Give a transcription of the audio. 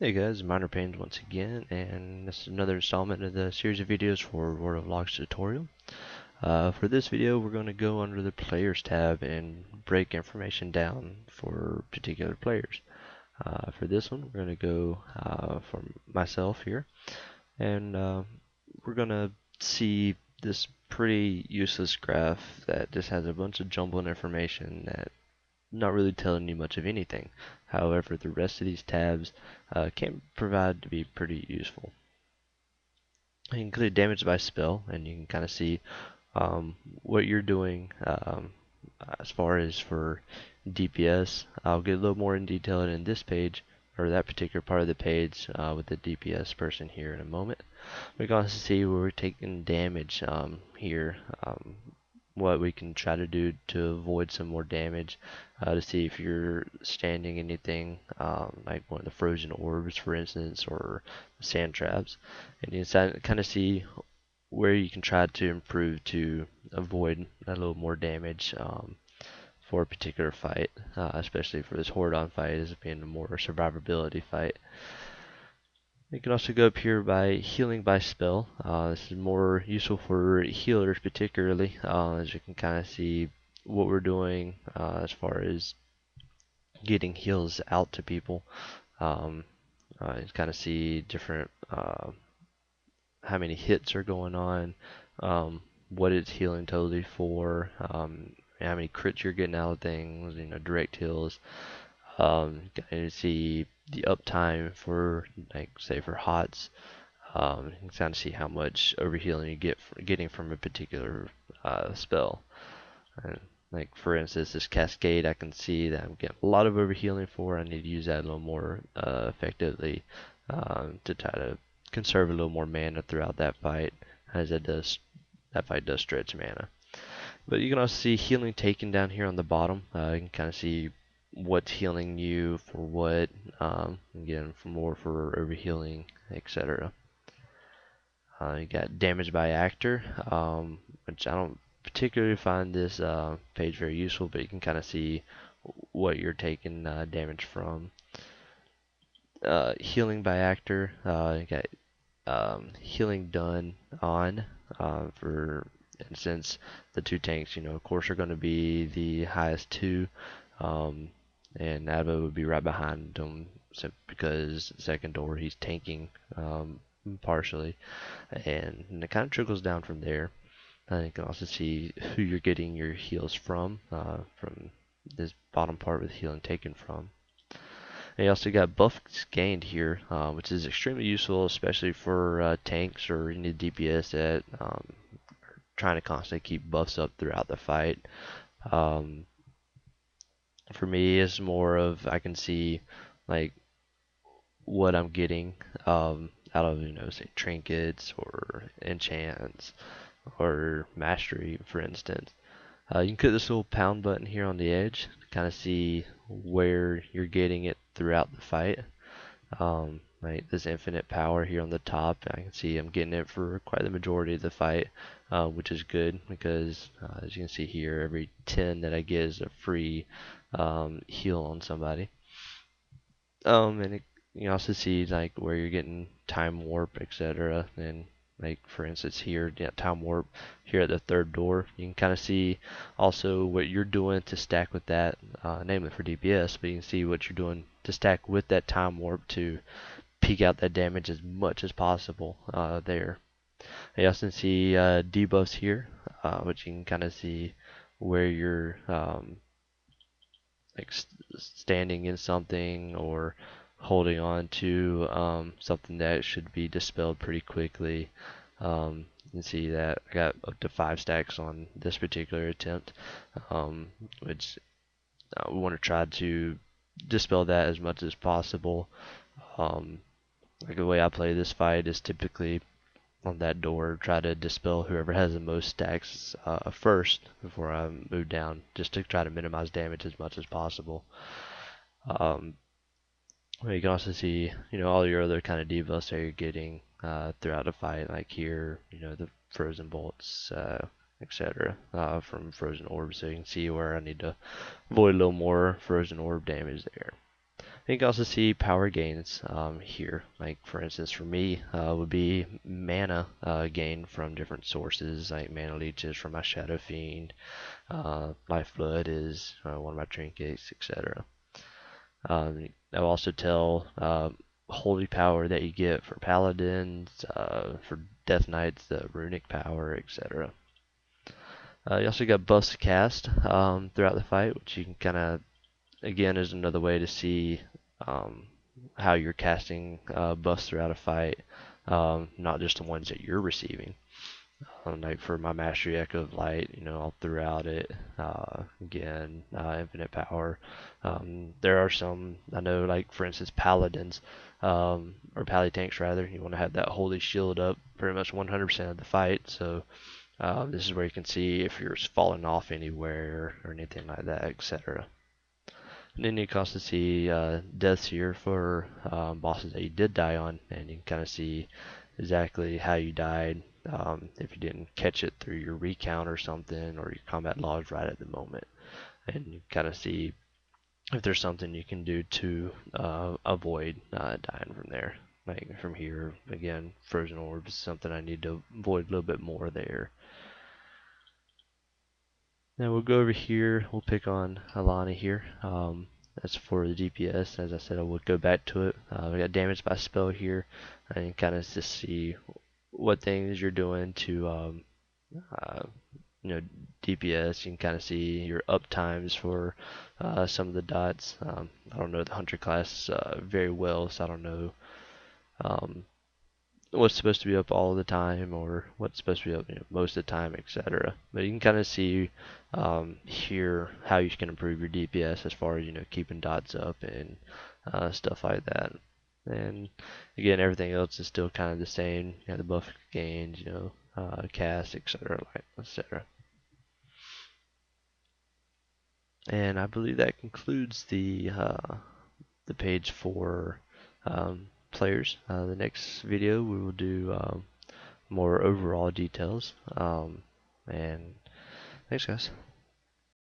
Hey guys, Minor Pains once again, and this is another installment of the series of videos for World of Logs tutorial. For this video, we're going to go under the Players tab and break information down for particular players. For this one, we're going to go for myself here, and we're going to see this pretty useless graph that just has a bunch of jumbled information that not really telling you much of anything. However, the rest of these tabs can provide to be pretty useful. You can click damage by spell, and you can kind of see what you're doing as far as for DPS. I'll get a little more in detail in this page, or that particular part of the page with the DPS person here in a moment. We're going to see where we're taking damage here. What we can try to do to avoid some more damage, to see if you're standing anything like one of the frozen orbs, for instance, or sand traps, and you kind of see where you can try to improve to avoid a little more damage for a particular fight, especially for this Hordon fight as being a more survivability fight. You can also go up here by healing by spell. This is more useful for healers particularly, as you can kind of see what we're doing as far as getting heals out to people. You kind of see different how many hits are going on, what it's healing totally for, how many crits you're getting out of things, direct heals. Kind of see the uptime for, like, say for HOTS. You can kind of see how much overhealing you getting from a particular spell. And, like, for instance, this Cascade, I can see that I'm getting a lot of overhealing for. I need to use that a little more effectively to try to conserve a little more mana throughout that fight, as that fight does stretch mana. But you can also see healing taken down here on the bottom. You can kind of see what's healing you for what, again, for more for overhealing, etc. You got damage by actor, which I don't particularly find this page very useful, but you can kind of see what you're taking damage from. Healing by actor, you got healing done on, for instance, the two tanks, of course, are going to be the highest two, and Ava would be right behind them because the second door he's tanking partially, and it kind of trickles down from there. You can also see who you're getting your heals from this bottom part with healing taken from. And you also got buffs gained here, which is extremely useful, especially for tanks or any DPS that are trying to constantly keep buffs up throughout the fight. Um, for me, it's more of I can see like what I'm getting out of, say trinkets or enchants or mastery, for instance. You can click this little pound button here on the edge to kind of see where you're getting it throughout the fight. Like this infinite power here on the top, I can see I'm getting it for quite the majority of the fight, which is good because, as you can see here, every 10 that I get is a free heal on somebody. And you can also see like where you're getting time warp, etc. And like for instance here, yeah, time warp here at the third door. You can kind of see also what you're doing to stack with that, namely for DPS, but you can see what you're doing to stack with that time warp to peek out that damage as much as possible there. You also see debuffs here, which you can kind of see where you're like standing in something or holding on to something that should be dispelled pretty quickly. You can see that I got up to 5 stacks on this particular attempt, which we want to try to dispel that as much as possible. Like the way I play this fight is typically on that door, try to dispel whoever has the most stacks first before I move down, just to try to minimize damage as much as possible. Um, you can also see, all your other kind of debuffs that you're getting throughout a fight, like here, the frozen bolts, etc. From frozen orbs, so you can see where I need to avoid a little more frozen orb damage there. You can also see power gains here. Like for instance, for me, would be mana gain from different sources, like mana leeches from my Shadow Fiend. Lifeblood is one of my trinkets, etc. I'll also tell holy power that you get for paladins, for death knights, the runic power, etc. You also got buffs cast throughout the fight, which you can kind of, again, is another way to see um, how you're casting buffs throughout a fight, not just the ones that you're receiving. Like for my Mastery Echo of Light, all throughout it. Again, infinite power. There are some, I know, like for instance, paladins, or pally tanks rather. You want to have that holy shield up pretty much 100% of the fight. So this is where you can see if you're falling off anywhere or anything like that, etc. And then you can also see deaths here for bosses that you did die on, and you can kind of see exactly how you died, if you didn't catch it through your recount or something, or your combat logs right at the moment. And you kind of see if there's something you can do to avoid dying from there. Like from here, again, frozen orbs is something I need to avoid a little bit more there. Now we'll go over here, we'll pick on Alana here. That's for the DPS. As I said, I would go back to it. We got damage by spell here, and kind of just see what things you're doing to, uh, DPS. You can kind of see your up times for some of the dots. I don't know the Hunter class very well, so I don't know um, what's supposed to be up all the time or what's supposed to be up most of the time, etc. But you can kind of see here how you can improve your DPS as far as keeping dots up and stuff like that. And again, everything else is still kind of the same. You have the buff gains, cast, etc., etc. And I believe that concludes the page for players. The next video we will do more overall details. And thanks, guys.